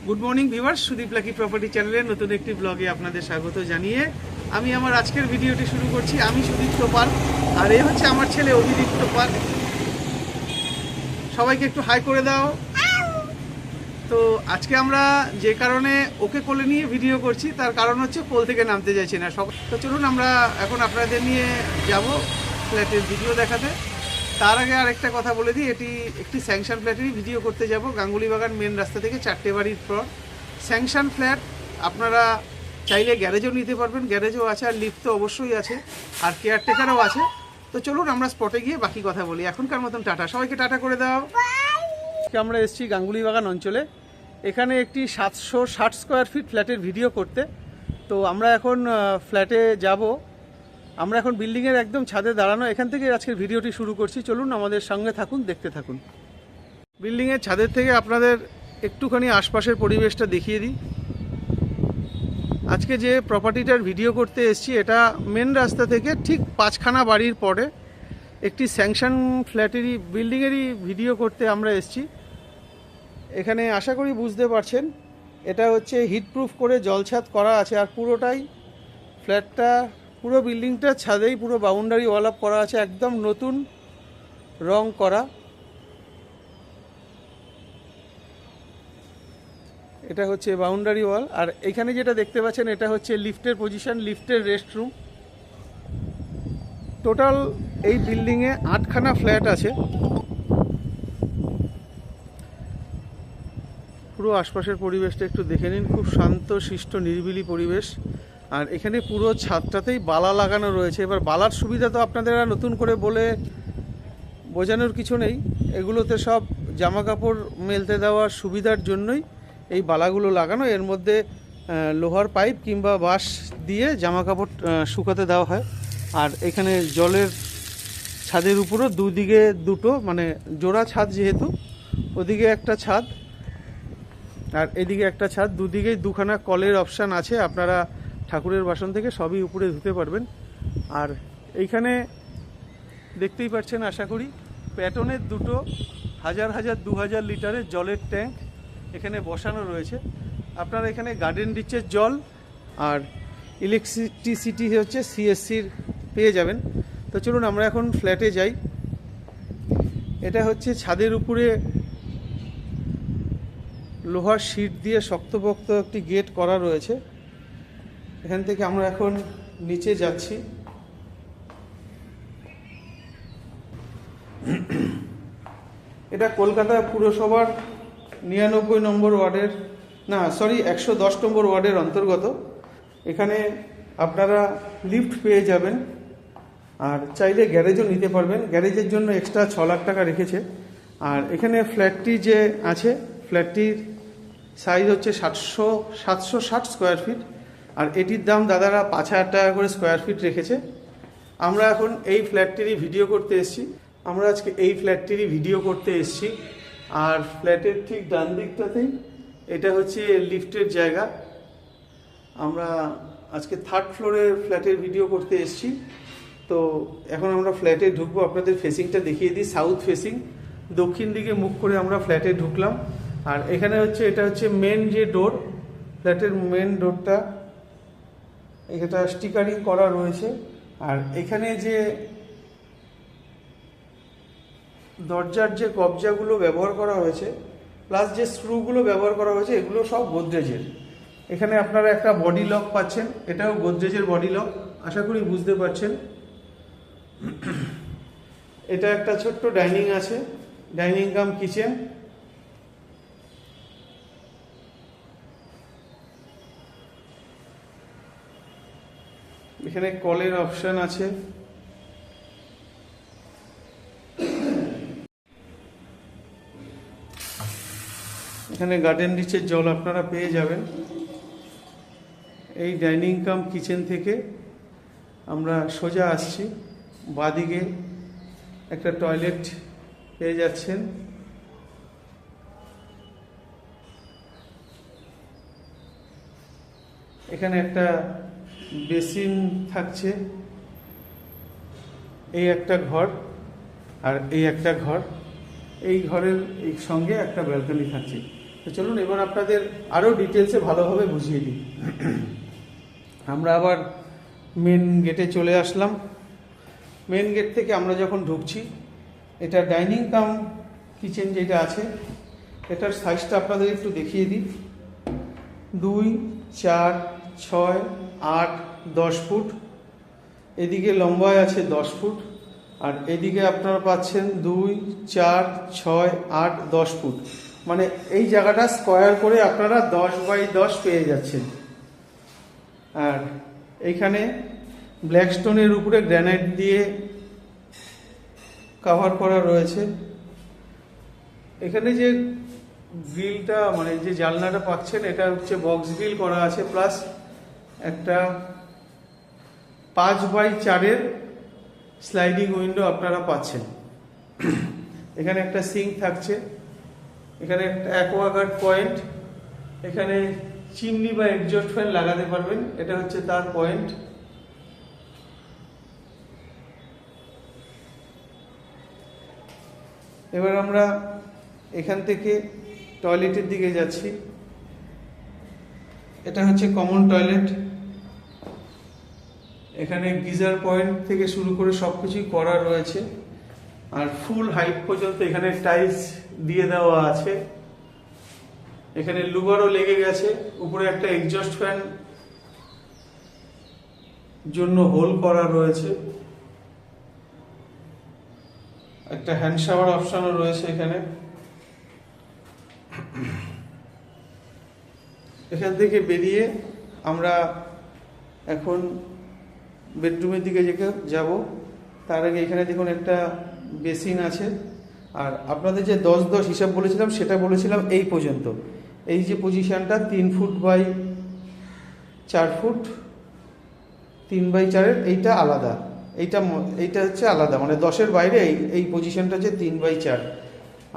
Good morning viewers, Sudip lucky property চ্যানেলের নতুন একটি ব্লগে আপনাদের স্বাগত জানিয়ে আমি আমার আজকের ভিডিওটি শুরু করছি। আমি সুদীপ টোপাল আর এই হচ্ছে আমার ছেলে অভিদীপ টোপাল। সবাইকে একটু হাই করে দাও। তো আজকে আমরা যে কারণে ওকে কোলে নিয়ে ভিডিও করছি তার কারণ হচ্ছে কোল থেকে নামতে চাইছি না সব। তো চলুন আমরা এখন আপনাদের নিয়ে যাব ফ্ল্যাটের ভিডিও দেখাতে। তার আগে আরেকটা কথা বলে দিই, এটি একটি স্যাংশন ফ্ল্যাটেরই ভিডিও করতে যাব। গাঙ্গুলি বাগান মেন রাস্তা থেকে 4টে বাড়ির পর স্যাংশন ফ্ল্যাট। আপনারা চাইলে গ্যারেজও নিতে পারবেন, গ্যারেজও আছে, আর লিফট তো অবশ্যই আছে, আর কেয়ারটেকারও আছে। তো চলুন আমরা স্পটে গিয়ে বাকি কথা বলি। এখনকার মতন টাটা, সবাইকে টাটা করে দাও। আমরা এসেছি গাঙ্গুলি বাগান অঞ্চলে, এখানে একটি 760 স্কোয়ার ফিট ফ্ল্যাটের ভিডিও করতে। তো আমরা এখন ফ্ল্যাটে যাব। আমরা এখন বিল্ডিংয়ের একদম ছাদে দাঁড়ানো, এখান থেকে আজকের ভিডিওটি শুরু করছি। চলুন আমাদের সঙ্গে থাকুন, দেখতে থাকুন। বিল্ডিংয়ের ছাদের থেকে আপনাদের একটুখানি আশপাশের পরিবেশটা দেখিয়ে দিই। আজকে যে প্রপার্টিটার ভিডিও করতে এসেছি এটা মেন রাস্তা থেকে ঠিক 5খানা বাড়ির পরে একটি স্যাংশন ফ্ল্যাটেরই বিল্ডিংয়েরই ভিডিও করতে আমরা এসেছি। এখানে আশা করি বুঝতে পারছেন, এটা হচ্ছে হিটপ্রুফ করে জলছাদ করা আছে, আর পুরোটাই ফ্ল্যাটটা পুরো বিল্ডিংটা ছাদেই পুরো বাউন্ডারি ওয়াল আপ করা আছে, একদম নতুন রং করা। এটা হচ্ছে বাউন্ডারি ওয়াল, আর এখানে যেটা দেখতে পাচ্ছেন এটা হচ্ছে লিফটের পজিশন, লিফটের রেস্টরুম। টোটাল এই বিল্ডিংয়ে 8খানা ফ্ল্যাট আছে। পুরো আশপাশের পরিবেশটা একটু দেখে নিন, খুব শান্ত শিষ্ট নিরিবিলি পরিবেশ। আর এখানে পুরো ছাদটাতেই বালা লাগানো রয়েছে। এবার বালার সুবিধা তো আপনাদের আর নতুন করে বলে বোঝানোর কিছু নেই, এগুলোতে সব জামা কাপড় মেলতে দেওয়ার সুবিধার জন্যই এই বালাগুলো লাগানো। এর মধ্যে লোহার পাইপ কিংবা বাঁশ দিয়ে জামা কাপড় শুকাতে দেওয়া হয়। আর এখানে জলের ছাদের উপরও দুদিকে দুটো, মানে জোড়া ছাদ যেহেতু, ওদিকে একটা ছাদ আর এদিকে একটা ছাদ, দুদিকেই দুখানা কলের অপশান আছে। আপনারা ঠাকুরের বাসন থেকে সবই উপরে ধুতে পারবেন। আর এইখানে দেখতেই পাচ্ছেন আশা করি, প্যাটনের দুটো 1000 লিটারের জলের ট্যাঙ্ক এখানে বসানো রয়েছে। আপনারা এখানে গার্ডেন রিচের জল আর ইলেকট্রিসিটি হচ্ছে সিএসসির পেয়ে যাবেন। তো চলুন আমরা এখন ফ্ল্যাটে যাই। এটা হচ্ছে ছাদের উপরে লোহার শিট দিয়ে শক্তপোক্ত একটি গেট করা রয়েছে। এখান থেকে আমরা এখন নিচে যাচ্ছি। এটা কলকাতা পুরসভার 99 নম্বর ওয়ার্ডের, না সরি 110 নম্বর ওয়ার্ডের অন্তর্গত। এখানে আপনারা লিফট পেয়ে যাবেন, আর চাইলে গ্যারেজও নিতে পারবেন। গ্যারেজের জন্য এক্সট্রা 6 লাখ টাকা রেখেছে। আর এখানে ফ্ল্যাটটি যে আছে, ফ্ল্যাটটির সাইজ হচ্ছে 760 স্কোয়ার ফিট, আর এটির দাম দাদারা 5000 টাকা করে স্কোয়ার ফিট রেখেছে। আমরা এখন এই ফ্ল্যাটটিরই ভিডিও করতে এসেছি। আমরা আজকে এই ফ্ল্যাটটিরই ভিডিও করতে এসেছি। আর ফ্ল্যাটের ঠিক ডান দিকটাতেই এটা হচ্ছে লিফটের জায়গা। আমরা আজকে 3rd ফ্লোরে ফ্ল্যাটের ভিডিও করতে এসেছি। তো এখন আমরা ফ্ল্যাটে ঢুকবো, আপনাদের ফেসিংটা দেখিয়ে দিই। সাউথ ফেসিং, দক্ষিণ দিকে মুখ করে আমরা ফ্ল্যাটে ঢুকলাম। আর এখানে হচ্ছে এটা হচ্ছে মেন যে ডোর, ফ্ল্যাটের মেন ডোরটা, এটা স্টিকারিং করা রয়েছে। আর এখানে যে দরজার যে কবজাগুলো ব্যবহার করা হয়েছে, প্লাস যে স্ক্রুগুলো ব্যবহার করা হয়েছে, এগুলো সব গোদরেজের। এখানে আপনারা একটা বডি লক পাচ্ছেন, এটাও গোদরেজের বডি লক, আশা করি বুঝতে পারছেন। এটা একটা ছোট্ট ডাইনিং আছে, ডাইনিং কাম কিচেন। এখানে কলের অপশন আছে। এখানে গার্ডেন রিচের জল আপনারা পেয়ে যাবেন। এই ডাইনিং কাম কিচেন থেকে আমরা সোজা আসছি, বাঁদিকে একটা টয়লেট পেয়ে যাচ্ছেন। এখানে একটা বেসিন থাকছে, এই একটা ঘর আর এই একটা ঘর, এই ঘরের এই সঙ্গে একটা ব্যালকনি থাকছে। তো চলুন এবার আপনাদের আরও ডিটেলসে ভালোভাবে বুঝিয়ে দিই। আমরা আবার মেন গেটে চলে আসলাম। মেন গেট থেকে আমরা যখন ঢুকছি, এটা ডাইনিং কাম কিচেন যেটা আছে, এটার সাইজটা আপনাদের একটু দেখিয়ে দিই। 2, 4, 6, 8, 10 ফুট। এদিকে লম্বায় আছে 10 ফুট, আর এদিকে আপনারা পাচ্ছেন 2, 4, 6, 8, 10 ফুট। মানে এই জায়গাটা স্কোয়ার করে আপনারা 10x10 পেয়ে যাচ্ছেন। আর এইখানে ব্ল্যাকস্টোনের উপরে গ্রানাইট দিয়ে কভার করা রয়েছে। এখানে যে গ্রিলটা মানে যে জানলাটা পাচ্ছেন, এটা হচ্ছে বক্স গ্রিল করা আছে, প্লাস একটা 5x4 স্লাইডিং উইন্ডো আপনারা পাচ্ছেন। এখানে একটা সিঙ্ক থাকছে, এখানে একটা অ্যাকোয়াগার্ড পয়েন্ট, এখানে চিমনি বা এক্সজস্ট ফ্যান লাগাতে পারবেন, এটা হচ্ছে তার পয়েন্ট। এবার আমরা এখান থেকে টয়লেটের দিকে যাচ্ছি। এটা হচ্ছে কমন টয়লেট। এখানে গিজার পয়েন্ট থেকে শুরু করে সবকিছুই করা রয়েছে, আর ফুল হাইট পর্যন্ত এখানে টাইলস দিয়ে দেওয়া আছে। এখানে লুবারও লেগে গেছে, উপরে একটা এক্সজস্ট ফ্যান জন্য হোল করা রয়েছে, একটা হ্যান্ড শাওয়ার অপশনও রয়েছে এখানে। এখান থেকে বেরিয়ে আমরা এখন বেডরুমের দিকে যাব। তার আগে এখানে দেখুন একটা বেসিন আছে। আর আপনাদের যে 10-10 হিসাব বলেছিলাম, সেটা বলেছিলাম এই পর্যন্ত। এই যে পজিশনটা 3 ফুট বাই 4 ফুট, 3x4 এইটা আলাদা, এইটা হচ্ছে আলাদা, মানে 10-এর বাইরে এই পজিশনটা হচ্ছে 3x4।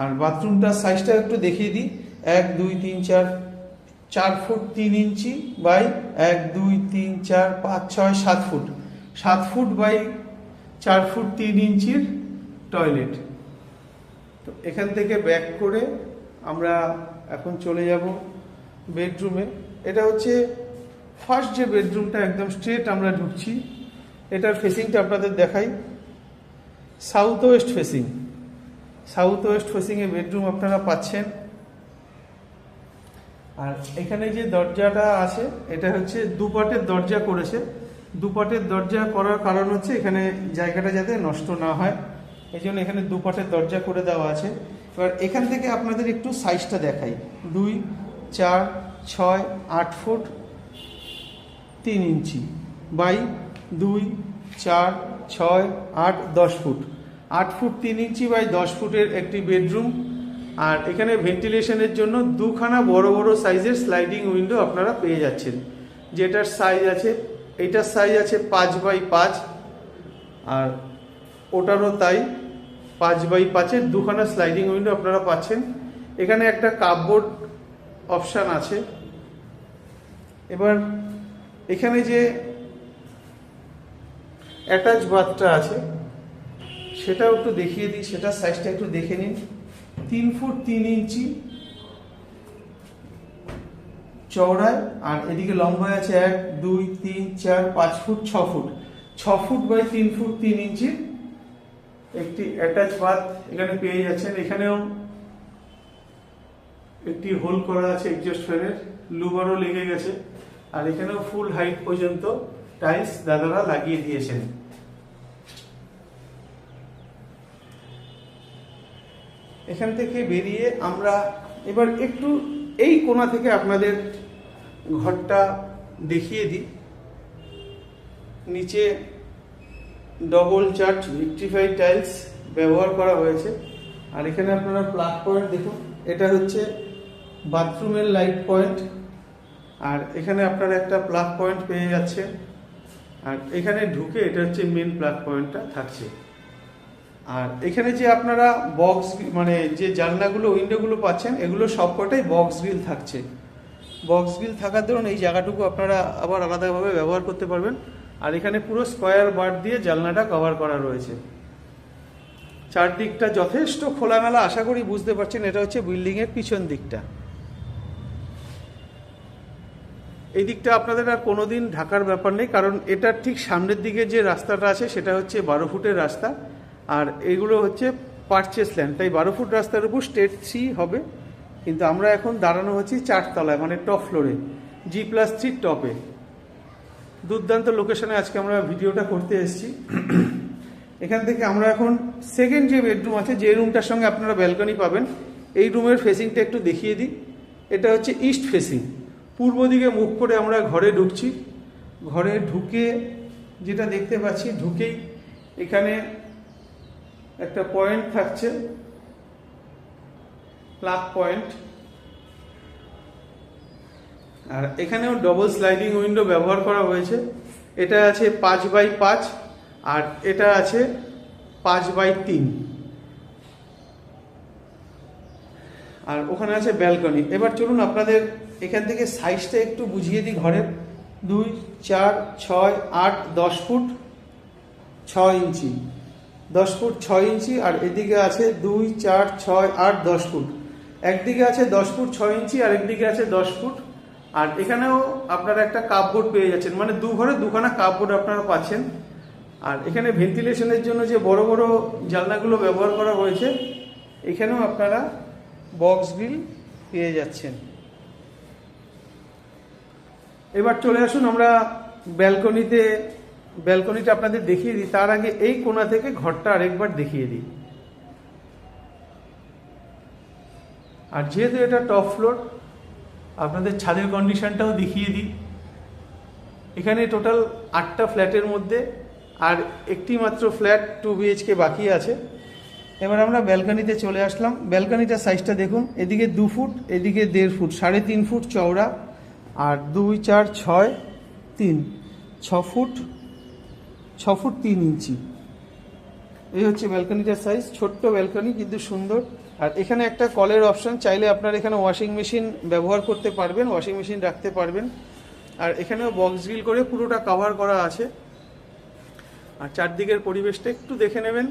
আর বাথরুমটার সাইজটা একটু দেখিয়ে দিই। 1, 2, 3, 4, 4 foot 3 inch by 1, 2, 3, 4, 5, 6, 7 foot, 7 foot by 4 foot 3 ইঞ্চির টয়লেট। তো এখান থেকে ব্যাক করে আমরা এখন চলে যাব বেডরুমে। এটা হচ্ছে ফার্স্ট যে বেডরুমটা, একদম স্ট্রেট আমরা ঢুকছি। এটার ফেসিংটা আপনাদের দেখাই, south west facing. South west ফেসিংয়ে বেডরুম আপনারা পাচ্ছেন। আর এখানে যে দরজাটা আছে, এটা হচ্ছে দুপাটের দরজা করেছে। দুপাটের দরজা করার কারণ হচ্ছে এখানে জায়গাটা যাতে নষ্ট না হয়, এই জন্য এখানে দুপাটের দরজা করে দেওয়া আছে। এবার এখান থেকে আপনাদের একটু সাইজটা দেখাই। 2, 4, 6, 8 foot 3 inch by 2, 4, 6, 8, 10 foot, 8 foot 3 inch by 10 ফুটের একটি বেডরুম। আর এখানে ভেন্টিলেশনের জন্য দুখানা বড় বড় সাইজের স্লাইডিং উইন্ডো আপনারা পেয়ে যাচ্ছেন। যেটার সাইজ আছে, এইটার সাইজ আছে 5x5, আর ওটারও তাই 5x5-এর দুখানা স্লাইডিং উইন্ডো আপনারা পাচ্ছেন। এখানে একটা কাপবোর্ড অপশান আছে। এবার এখানে যে অ্যাটাচ বাথটা আছে, সেটাও একটু দেখিয়ে দিই, সেটার সাইজটা একটু দেখে নিন। 3 ফুট 3 ইঞ্চি চওড়ায়, আর এদিকে লম্বায় আছে 1, 2, 3, 4, 5 foot 6 foot, 6 foot by 3 foot 3 inch একটি অ্যাটাচ বাথ এখানে পেয়ে যাচ্ছেন। এখানেও একটি হোল করা আছে এক্সজস্ট ফ্যানের, লুবারও লেগে গেছে। আর এখানেও ফুল হাইট পর্যন্ত টাইলস দাদারা লাগিয়ে দিয়েছেন। এখান থেকে বেরিয়ে আমরা এবার একটু এই কোণা থেকে আপনাদের ঘরটা দেখিয়ে দিই। নিচে ডবল চার্ট ভিক্টিফাইড টাইলস ব্যবহার করা হয়েছে। আর এখানে আপনারা প্লাগ পয়েন্ট দেখুন, এটা হচ্ছে বাথরুমের লাইট পয়েন্ট। আর এখানে আপনারা একটা প্লাগ পয়েন্ট পেয়ে যাচ্ছে। আর এখানে ঢুকে এটা হচ্ছে মেন প্লাগ পয়েন্টটা থাকছে। আর এখানে যে আপনারা বক্স মানে যে জানলাগুলো উইন্ডোগুলো পাচ্ছেন, এগুলো সবকটাই বক্স গ্রিল থাকছে। বক্স গ্রিল থাকার দরুন এই জায়গাটুকু আপনারা আবার আলাদাভাবে ব্যবহার করতে পারবেন। আর এখানে পুরো স্কোয়ার বার দিয়ে জানলাটা কভার করা রয়েছে। চারদিকটা যথেষ্ট খোলামেলা, আশা করি বুঝতে পারছেন। এটা হচ্ছে বিল্ডিংয়ের পিছন দিকটা। এই দিকটা আপনাদের আর কোনো দিন ঢাকার ব্যাপার নেই, কারণ এটার ঠিক সামনের দিকে যে রাস্তাটা আছে সেটা হচ্ছে 12 ফুটের রাস্তা, আর এইগুলো হচ্ছে পারচেস ল্যান্ড, তাই 12 ফুট রাস্তার উপর স্টেট 3 হবে। কিন্তু আমরা এখন দাঁড়ানো হচ্ছি 4 তলায়, মানে টপ ফ্লোরে, G+3 টপে। দুর্দান্ত লোকেশনে আজকে আমরা ভিডিওটা করতে এসেছি। এখান থেকে আমরা এখন সেকেন্ড যে বেডরুম আছে, যে রুমটার সঙ্গে আপনারা ব্যালকনি পাবেন, এই রুমের ফেসিংটা একটু দেখিয়ে দিই। এটা হচ্ছে ইস্ট ফেসিং, পূর্ব দিকে মুখ করে আমরা ঘরে ঢুকছি। ঘরে ঢুকে যেটা দেখতে পাচ্ছি, ঢুকেই এখানে একটা পয়েন্ট থাকছে, প্লাগ পয়েন্ট, আর এখানেও ডবল স্লাইডিং উইন্ডো ব্যবহার করা হয়েছে। এটা আছে 5x5 আর এটা আছে 5x3, আর ওখানে আছে ব্যালকনি। এবার চলুন আপনাদের এখান থেকে সাইজটা একটু বুঝিয়ে দিই ঘরের। 2, 4, 6, 8, 10 ফুট 6 ইঞ্চি, 10 ফুট 6 ইঞ্চি, আর এদিকে আছে 2, 4, 6, 8, 10 ফুট। একদিকে আছে 10 ফুট 6 ইঞ্চি আর একদিকে আছে 10 ফুট। আর এখানেও আপনারা একটা কাপবোর্ড পেয়ে যাচ্ছেন, মানে দু ঘরে দুখানা কাপবোর্ড আপনারা পাচ্ছেন। আর এখানে ভেন্টিলেশনের জন্য যে বড় বড় জানলাগুলো ব্যবহার করা হয়েছে, এখানেও আপনারা বক্স গ্রিল পেয়ে যাচ্ছেন। এবার চলে আসুন আমরা ব্যালকনিটা আপনাদের দেখিয়ে দিই। তার আগে এই কোণা থেকে ঘরটা আরেকবার দেখিয়ে দিই। আর যেহেতু এটা টপ ফ্লোর, আপনাদের ছাদের কন্ডিশনটাও দেখিয়ে দিই। এখানে টোটাল 8টা ফ্ল্যাটের মধ্যে আর একটি মাত্র ফ্ল্যাট 2 BHK বাকি আছে। এবার আমরা ব্যালকনিতে চলে আসলাম। ব্যালকনিটার সাইজটা দেখুন, এদিকে 2 ফুট, এদিকে 1.5 ফুট, 3.5 ফুট চওড়া, আর 2, 4, 6, 3, 6 ফুট 3 ইঞ্চি। এই হচ্ছে ব্যালকনিটার সাইজ। ছোট্ট ব্যালকনি কিন্তু সুন্দর। আর এখানে একটা কলের অপশন, চাইলে আপনারা এখানে ওয়াশিং মেশিন ব্যবহার করতে পারবেন, ওয়াশিং মেশিন রাখতে পারবেন। আর এখানেও বক্স গ্রিল করে পুরোটা কভার করা আছে। আর চারদিকের পরিবেশটা একটু দেখে নেবেন,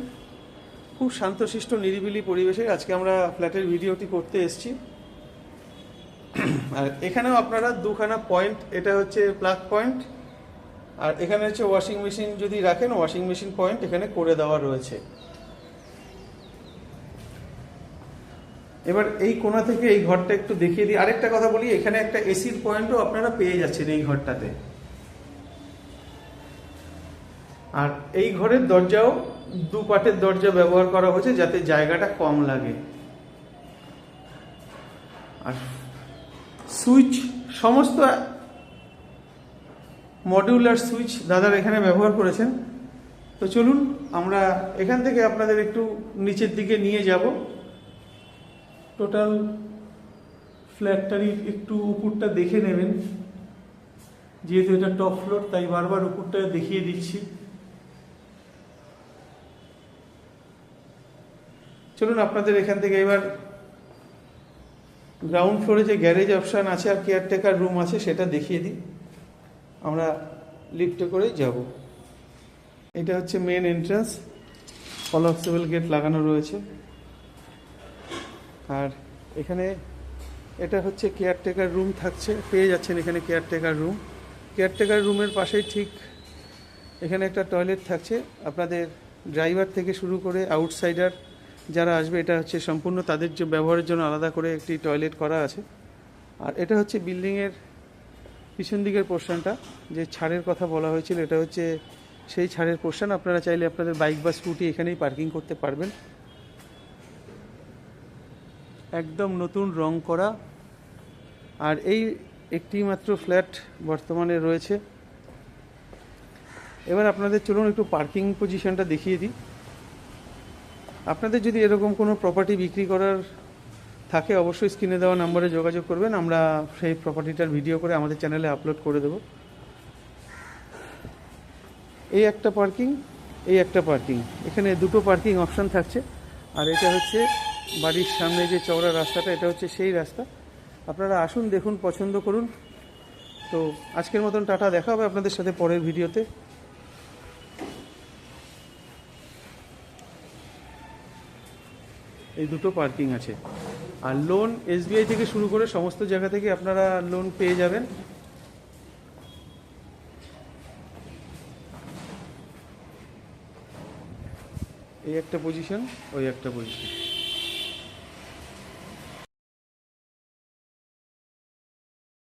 খুব শান্তশিষ্ট নিরিবিলি পরিবেশে আজকে আমরা ফ্ল্যাটের ভিডিওটি করতে এসেছি। আর এখানেও আপনারা দুখানা পয়েন্ট, এটা হচ্ছে প্লাগ পয়েন্ট, আর এখানে হচ্ছে ওয়াশিং মেশিন যদি রাখেন, ওয়াশিং মেশিন পয়েন্ট এখানে করে দেওয়া রয়েছে। এবার এই কোণা থেকে এই ঘরটা একটু দেখিয়ে দিই। আরেকটা কথা বলি, এখানে একটা এসির পয়েন্টও আপনারা পেয়ে যাচ্ছেন এই ঘরটাতে। আর এই ঘরের দরজাও 2 পাটের দরজা ব্যবহার করা হয়েছে যাতে জায়গাটা কম লাগে। আর সুইচ সমস্ত মডিউলার সুইচ দাদার এখানে ব্যবহার করেছেন। তো চলুন আমরা এখান থেকে আপনাদের একটু নিচের দিকে নিয়ে যাব। টোটাল ফ্ল্যাটটারই একটু উপরটা দেখে নেবেন, যেহেতু এটা টপ ফ্লোর তাই বারবার উপরটা দেখিয়ে দিচ্ছি। চলুন আপনাদের এখান থেকে এবার গ্রাউন্ড ফ্লোরে যে গ্যারেজ অপশান আছে আর কেয়ারটেকার রুম আছে সেটা দেখিয়ে দিই। আমরা লিফটে করেই যাব। এটা হচ্ছে মেন এন্ট্রান্স, কলাপসেবল গেট লাগানো রয়েছে। আর এখানে এটা হচ্ছে কেয়ারটেকার রুম থাকছে, পেয়ে যাচ্ছেন এখানে কেয়ারটেকার রুম। কেয়ারটেকার রুমের পাশেই ঠিক এখানে একটা টয়লেট থাকছে। আপনাদের ড্রাইভার থেকে শুরু করে আউটসাইডার যারা আসবে, এটা হচ্ছে সম্পূর্ণ তাদের যে ব্যবহারের জন্য আলাদা করে একটি টয়লেট করা আছে। আর এটা হচ্ছে বিল্ডিংয়ের পিছন দিকের পোর্শনটা, যে ছাড়ের কথা বলা হয়েছিল, এটা হচ্ছে সেই ছাড়ের পোর্শন। আপনারা চাইলে আপনাদের বাইক বা স্কুটি এখানেই পার্কিং করতে পারবেন। একদম নতুন রং করা। আর এই একটি মাত্র ফ্ল্যাট বর্তমানে রয়েছে। এবার আপনাদের চলুন একটু পার্কিং পজিশনটা দেখিয়ে দিই। আপনাদের যদি এরকম কোনো প্রপার্টি বিক্রি করার থাকে, অবশ্যই স্ক্রিনে দেওয়া নম্বরে যোগাযোগ করবেন, আমরা সেই প্রপার্টিটার ভিডিও করে আমাদের চ্যানেলে আপলোড করে দেব। এই একটা পার্কিং, এই একটা পার্কিং, এখানে দুটো পার্কিং অপশান থাকছে। আর এটা হচ্ছে বাড়ির সামনে যে চওড়া রাস্তাটা, এটা হচ্ছে সেই রাস্তা। আপনারা আসুন, দেখুন, পছন্দ করুন। তো আজকের মতন টাটা, দেখা হবে আপনাদের সাথে পরের ভিডিওতে। এই দুটো পার্কিং আছে। আর লোন SBI থেকে শুরু করে সমস্ত জায়গা থেকে আপনারা লোন পেয়ে যাবেন। এই একটা পজিশন, ওই একটা পজিশন।